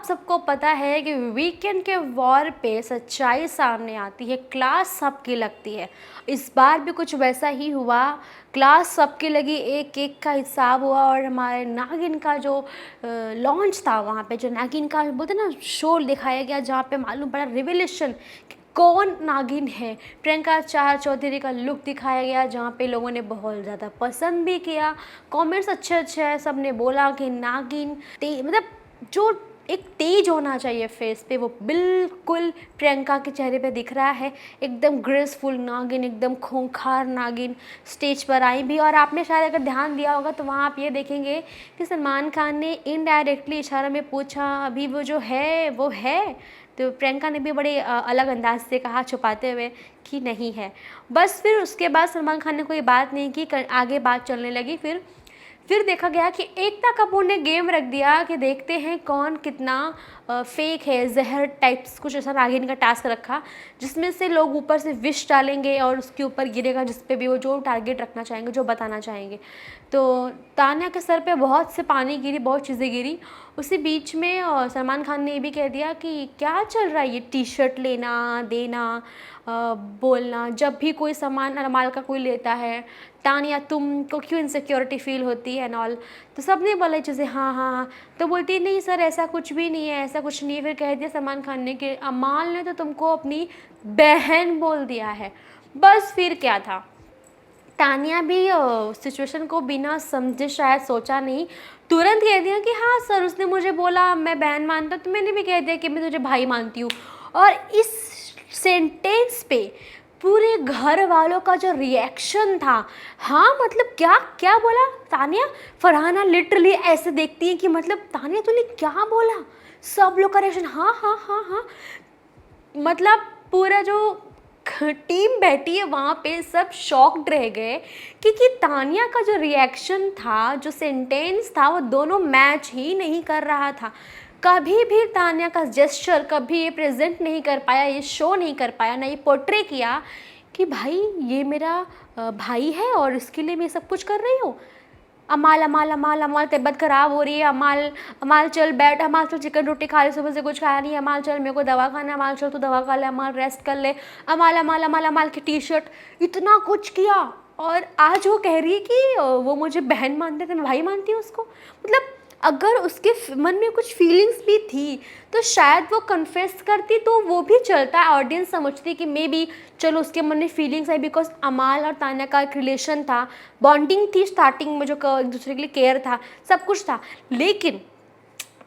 सबको पता है कि वीकेंड के वॉर पे सच्चाई सामने आती है, क्लास सबकी लगती है। इस बार भी कुछ वैसा ही हुआ, क्लास सबकी लगी, एक एक का हिसाब हुआ और हमारे नागिन का जो लॉन्च था, वहाँ पे जो नागिन का बोलते ना शो दिखाया गया, जहाँ पे मालूम पड़ा रिविलेशन कौन नागिन है। प्रियंका चौधरी का लुक दिखाया गया, जहाँ पे लोगों ने बहुत ज़्यादा पसंद भी किया, कमेंट्स अच्छे अच्छे हैं, सब ने बोला कि नागिन मतलब जो एक तेज होना चाहिए फेस पे, वो बिल्कुल प्रियंका के चेहरे पे दिख रहा है। एकदम ग्रेसफुल नागिन, एकदम खूंखार नागिन स्टेज पर आई भी। और आपने शायद अगर ध्यान दिया होगा तो वहाँ आप ये देखेंगे कि सलमान खान ने इनडायरेक्टली इशारा में पूछा, अभी वो जो है वो है? तो प्रियंका ने भी बड़े अलग अंदाज से कहा, छुपाते हुए, कि नहीं है। बस फिर उसके बाद सलमान खान ने कोई बात नहीं की, आगे बात चलने लगी। फिर देखा गया कि एकता कपूर ने गेम रख दिया कि देखते हैं कौन कितना फेक है, जहर टाइप्स कुछ ऐसा नागिन का टास्क रखा, जिसमें से लोग ऊपर से विश डालेंगे और उसके ऊपर गिरेगा, जिस पे भी वो जो टारगेट रखना चाहेंगे, जो बताना चाहेंगे। तो तान्या के सर पे बहुत से पानी गिरी, बहुत चीज़ें गिरी। उसी बीच में सलमान खान ने ये भी कह दिया कि क्या चल रहा है ये टी शर्ट लेना देना, बोलना, जब भी कोई सामान अरमाल का कोई लेता है, तानिया तुमको क्यों इनसिक्योरिटी फील होती है एंड ऑल। तो सब ने बोला चीज़ें, हाँ हाँ हाँ। तो बोलती है नहीं सर ऐसा कुछ भी नहीं है, ऐसा कुछ नहीं है। फिर कह दिया सलमान खान ने कि अमाल ने तो तुमको अपनी बहन बोल दिया है। बस फिर क्या था, तानिया भी सिचुएशन को बिना समझे शायद सोचा नहीं, तुरंत कह दिया कि हाँ सर उसने मुझे बोला मैं बहन मानता, तो मैंने भी कह दिया कि मैं तुझे भाई मानती हूँ। और इस सेंटेंस पे पूरे घर वालों का जो रिएक्शन था, हाँ मतलब क्या क्या बोला तानिया। फरहाना लिटरली ऐसे देखती है कि मतलब तानिया तूने क्या बोला। सब लोग का रिएक्शन हाँ हाँ हाँ हाँ। मतलब पूरा जो टीम बैठी है वहाँ पे सब शॉक्ड रह गए, क्योंकि तानिया का जो रिएक्शन था, जो सेंटेंस था, वो दोनों मैच ही नहीं कर रहा था। कभी भी तानिया का जेस्चर कभी ये प्रेजेंट नहीं कर पाया, ये शो नहीं कर पाया, ना ये पोर्ट्रे किया कि भाई ये मेरा भाई है और इसके लिए मैं सब कुछ कर रही हूँ। अमाल अमाल अमाल अमाल तबीयत ख़राब हो रही है, अमाल अमाल चल बैठ, अमाल चल चिकन रोटी खा ले, सुबह से कुछ खाया नहीं, अमाल चल मेरे को दवा खाना, अमाल चल तू दवा खा ले, अमाल रेस्ट कर ले, अमाल अमाल अमाल अमाल की टी शर्ट, इतना कुछ किया। और आज वो कह रही है कि वो मुझे बहन मानते थे, मैं भाई मानती हूँ उसको। मतलब अगर उसके मन में कुछ फीलिंग्स भी थी तो शायद वो कन्फेस करती तो वो भी चलता, ऑडियंस समझती कि मे बी चलो उसके मन में फीलिंग्स आई, बिकॉज अमाल और तान्या का एक रिलेशन था, बॉन्डिंग थी स्टार्टिंग में, जो एक दूसरे के लिए केयर था, सब कुछ था। लेकिन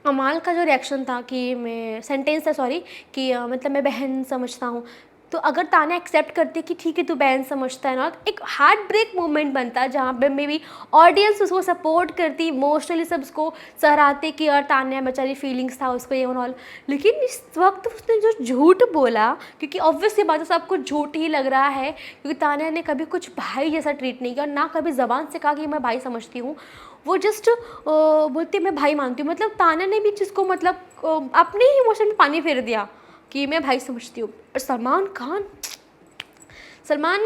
अमाल का जो रिएक्शन था कि मैं सेंटेंस था सॉरी कि मतलब मैं बहन समझता हूँ, तो अगर ताना एक्सेप्ट करती कि ठीक है तू बहन समझता है ना, तो एक हार्ट ब्रेक मोमेंट बनता जहाँ पे मे बी ऑडियंस उसको सपोर्ट करती, इमोशनली सब उसको सराहते कि यार तान्या बेचारी फीलिंग्स था उसको ये ऑल। लेकिन इस वक्त उसने जो झूठ बोला, क्योंकि ऑब्वियसली बात है सब कुछ झूठ ही लग रहा है, क्योंकि तान्या ने कभी कुछ भाई जैसा ट्रीट नहीं किया, ना कभी ज़बान से कहा कि मैं भाई समझती हूँ। वो जस्ट बोलती मैं भाई मानती हूँ। मतलब तान्या ने भी जिसको मतलब अपने ही इमोशन में पानी फेर दिया कि मैं भाई समझती हूँ। और सलमान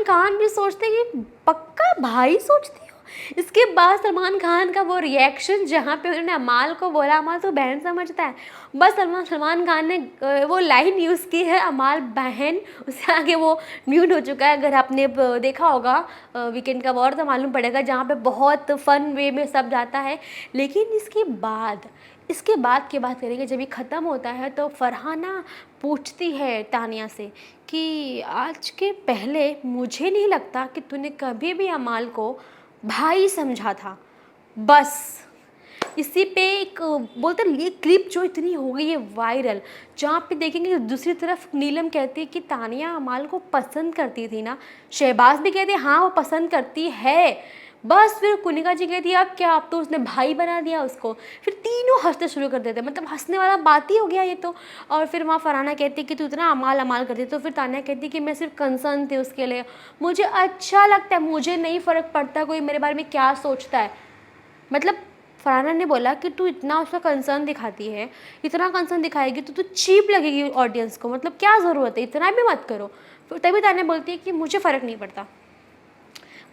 खान भी सोचते कि पक्का भाई सोचती हो। इसके बाद सलमान खान का वो रिएक्शन जहाँ पे उन्होंने अमाल को बोला अमाल तो बहन समझता है, बस सलमान खान ने वो लाइन यूज़ की है अमाल बहन, उससे आगे वो म्यूट हो चुका है। अगर आपने देखा होगा वीकेंड का वॉर तो मालूम पड़ेगा, जहाँ पे बहुत फन वे में सब जाता है। लेकिन इसके बाद की बात करेंगे, जब ये ख़त्म होता है तो फरहाना पूछती है तानिया से कि आज के पहले मुझे नहीं लगता कि तूने कभी भी अमाल को भाई समझा था। बस इसी पे एक बोलते ये क्लिप जो इतनी हो गई है वायरल, जहाँ पे देखेंगे दूसरी तरफ नीलम कहती है कि तानिया अमाल को पसंद करती थी ना, शहबाज भी कहते हैं हाँ वो पसंद करती है। बस फिर कुनिका जी कहती है अब क्या, अब तो उसने भाई बना दिया उसको। फिर तीनों हंसते शुरू कर देते, मतलब हंसने वाला बात ही हो गया ये तो। और फिर वहाँ फरहाना कहती है कि तू इतना अमाल अमाल करती, तो फिर तानिया कहती है कि मैं सिर्फ कंसर्न थी उसके लिए, मुझे अच्छा लगता है, मुझे नहीं फ़र्क पड़ता कोई मेरे बारे में क्या सोचता है। मतलब फरहाना ने बोला कि तू इतना उसका कंसर्न दिखाती है, इतना कंसर्न दिखाएगी तो तू चीप लगेगी ऑडियंस को, मतलब क्या ज़रूरत है, इतना भी मत करो। तो तभी तानिया बोलती है कि मुझे फ़र्क नहीं पड़ता,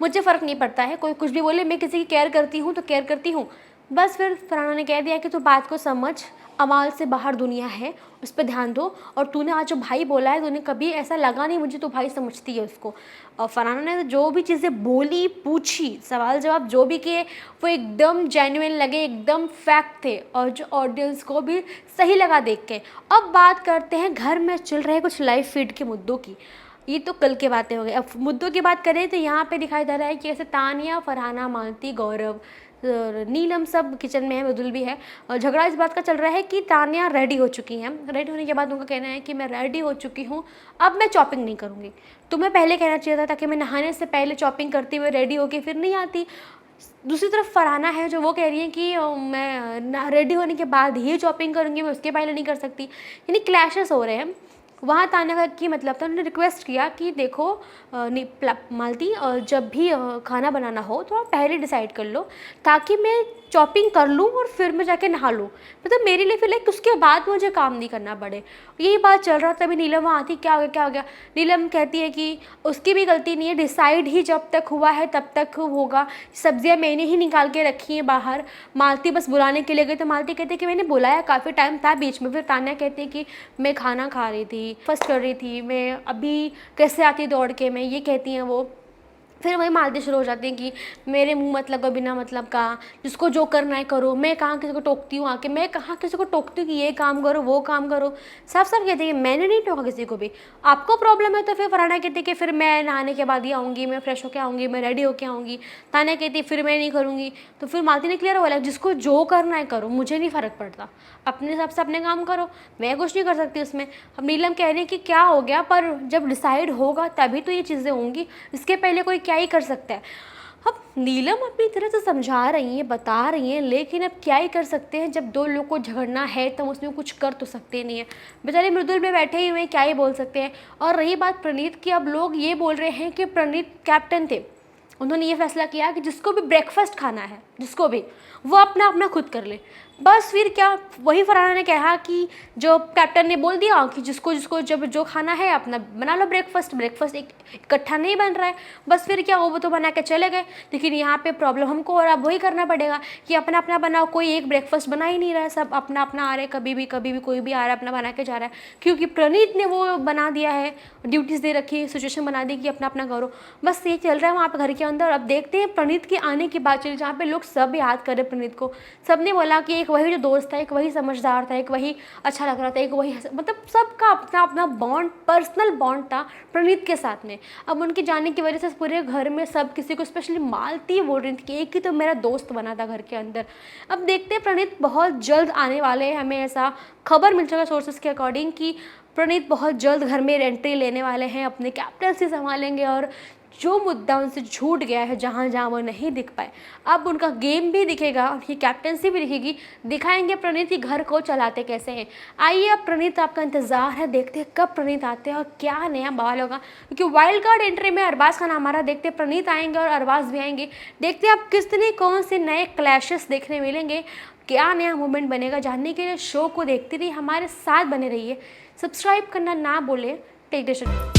मुझे फ़र्क नहीं पड़ता है, कोई कुछ भी बोले, मैं किसी की केयर करती हूँ तो केयर करती हूँ, बस फिर फरहाना ने कह दिया कि तू बात को समझ, अमाल से बाहर दुनिया है, उस पे ध्यान दो, और तूने आज जो भाई बोला है, तूने कभी ऐसा लगा नहीं मुझे तू भाई समझती है उसको। और फरहाना ने जो भी चीज़ें बोली, पूछी, सवाल जवाब जो भी किए, वो एकदम जेन्युइन लगे, एकदम फैक्ट थे, और जो ऑडियंस को भी सही लगा देख के। अब बात करते हैं घर में चल रहे कुछ लाइव फीड के मुद्दों की। ये तो कल की बातें हो गई। अब मुद्दों की बात करें तो यहाँ पे दिखाई दे रहा है कि ऐसे तानिया, फरहाना, मालती, गौरव और नीलम सब किचन में है, मृदुल भी है, और झगड़ा इस बात का चल रहा है कि तानिया रेडी हो चुकी हैं। रेडी होने के बाद उनका कहना है कि मैं रेडी हो चुकी हूँ, अब मैं चॉपिंग नहीं करूँगी। तुम्हें पहले कहना चाहिए था, ताकि मैं नहाने से पहले चॉपिंग करती हुए रेडी होके फिर नहीं आती। दूसरी तरफ फरहाना है जो वो कह रही है कि मैं रेडी होने के बाद ही चॉपिंग करूँगी, मैं उसके पहले नहीं कर सकती। यानी क्लैशेस हो रहे हैं। वहाँ तान्या की मतलब था, उन्होंने रिक्वेस्ट किया कि देखो मालती, जब भी खाना बनाना हो तो आप पहले डिसाइड कर लो, ताकि मैं चॉपिंग कर लूँ और फिर मैं जाके नहा लूँ। मतलब मेरे लिए फिर लाइक उसके बाद मुझे काम नहीं करना पड़े। यही बात चल रहा था। तभी नीलम वहाँ आती, क्या हो गया क्या हो गया। नीलम कहती है कि उसकी भी गलती नहीं है, डिसाइड ही जब तक हुआ है तब तक होगा। सब्जियाँ मैंने ही निकाल के रखी हैं बाहर, मालती बस बुलाने के लिए गई। तो मालती कहती है कि मैंने बुलाया, काफ़ी टाइम था बीच में। फिर तान्या कहती है कि मैं खाना खा रही थी, फर्स्ट कर रही थी, मैं अभी कैसे आती दौड़ के, मैं ये कहती हैं वो। फिर वही मालती शुरू हो जाती हैं कि मेरे मुंह मतलब का, बिना मतलब का, जिसको जो करना है करो। मैं कहाँ किसी को टोकती हूँ आके, मैं कहाँ किसी को टोकती हूँ कि ये काम करो वो काम करो। साफ साफ कहती है मैंने नहीं टोका किसी को भी। आपको प्रॉब्लम है तो फिर फरहाना कहती है कि फिर मैं नहाने के बाद ही आऊँगी, मैं फ्रेश होकर आऊँगी, मैं रेडी होकर आऊँगी। तान्या कहती है फिर मैं नहीं करूँगी। तो फिर मालती ने क्लियर बोला, जिसको जो करना है करो, मुझे नहीं फ़र्क पड़ता, अपने हिसाब से अपने काम करो, मैं कुछ नहीं कर सकती उसमें। अब नीलम कह रही है कि क्या हो गया, पर जब डिसाइड होगा तभी तो ये चीज़ें होंगी, इसके पहले कोई क्या ही कर सकता है। अब नीलम अपनी तरह से समझा रही हैं, बता रही हैं, लेकिन अब क्या ही कर सकते हैं। जब दो लोग को झगड़ना है तो उसमें कुछ कर तो सकते नहीं है। बेचारे मृदुल में बैठे ही हुए क्या ही बोल सकते हैं। और रही बात प्रणीत की, अब लोग ये बोल रहे हैं कि प्रणीत कैप्टन थे, उन्होंने ये फैसला किया कि जिसको भी ब्रेकफास्ट खाना है, जिसको भी, वो अपना अपना खुद कर ले। बस फिर क्या, वही फरहाना ने कहा कि जो कैप्टन ने बोल दिया कि जिसको जिसको जब जो खाना है अपना बना लो ब्रेकफास्ट। ब्रेकफास्ट एक इकट्ठा नहीं बन रहा है। बस फिर क्या, वो तो बना के चले गए। लेकिन यहाँ पे प्रॉब्लम हमको और अब वही करना पड़ेगा कि अपना अपना बनाओ। कोई एक ब्रेकफास्ट बना ही नहीं रहा है, सब अपना अपना आ रहे हैं। कभी भी कोई भी आ रहा है अपना बना के जा रहा है, क्योंकि प्रणीत ने वो बना दिया है, ड्यूटीज़ दे रखी है, सिचुएशन बना दी कि अपना अपना करो। बस ये चल रहा है वहाँ पे घर के अंदर। अब देखते हैं प्रणीत के आने की बात चली, जहाँ पे लोग सब याद कर रहे प्रणीत को। सब ने बोला कि एक वही जो दोस्त था, एक वही समझदार था, एक वही अच्छा लग रहा था, एक वही मतलब सबका अपना अपना बॉन्ड, पर्सनल बॉन्ड था प्रणीत के साथ में। अब उनके जाने की वजह से पूरे घर में सब किसी को, स्पेशली मालती बोल रही थी कि एक ही तो मेरा दोस्त बना था घर के अंदर। अब देखते हैं प्रणीत बहुत जल्द आने वाले हैं, हमें ऐसा खबर मिल चुका सोर्सेज के अकॉर्डिंग कि प्रणीत बहुत जल्द घर में एंट्री लेने वाले हैं, अपने कैप्टनसी संभालेंगे, और जो मुद्दा उनसे छूट गया है, जहाँ जहाँ वो नहीं दिख पाए, अब उनका गेम भी दिखेगा, उनकी कैप्टनसी भी दिखेगी। दिखाएंगे प्रणीत की घर को चलाते कैसे हैं। आइए अब प्रणीत आपका इंतज़ार है, देखते हैं कब प्रणीत आते हैं और क्या नया बवाल होगा। क्योंकि वाइल्ड कार्ड एंट्री में अरबाज का नाम आ रहा है। देखते हैं प्रणीत आएंगे और अरबाज भी आएंगे। देखते हैं आप कितने कौन से नए क्लैशेस देखने मिलेंगे, क्या नया मूवमेंट बनेगा। जानने के लिए शो को देखते रहिए, हमारे साथ बने रहिए, सब्सक्राइब करना ना भूलें। Take decision.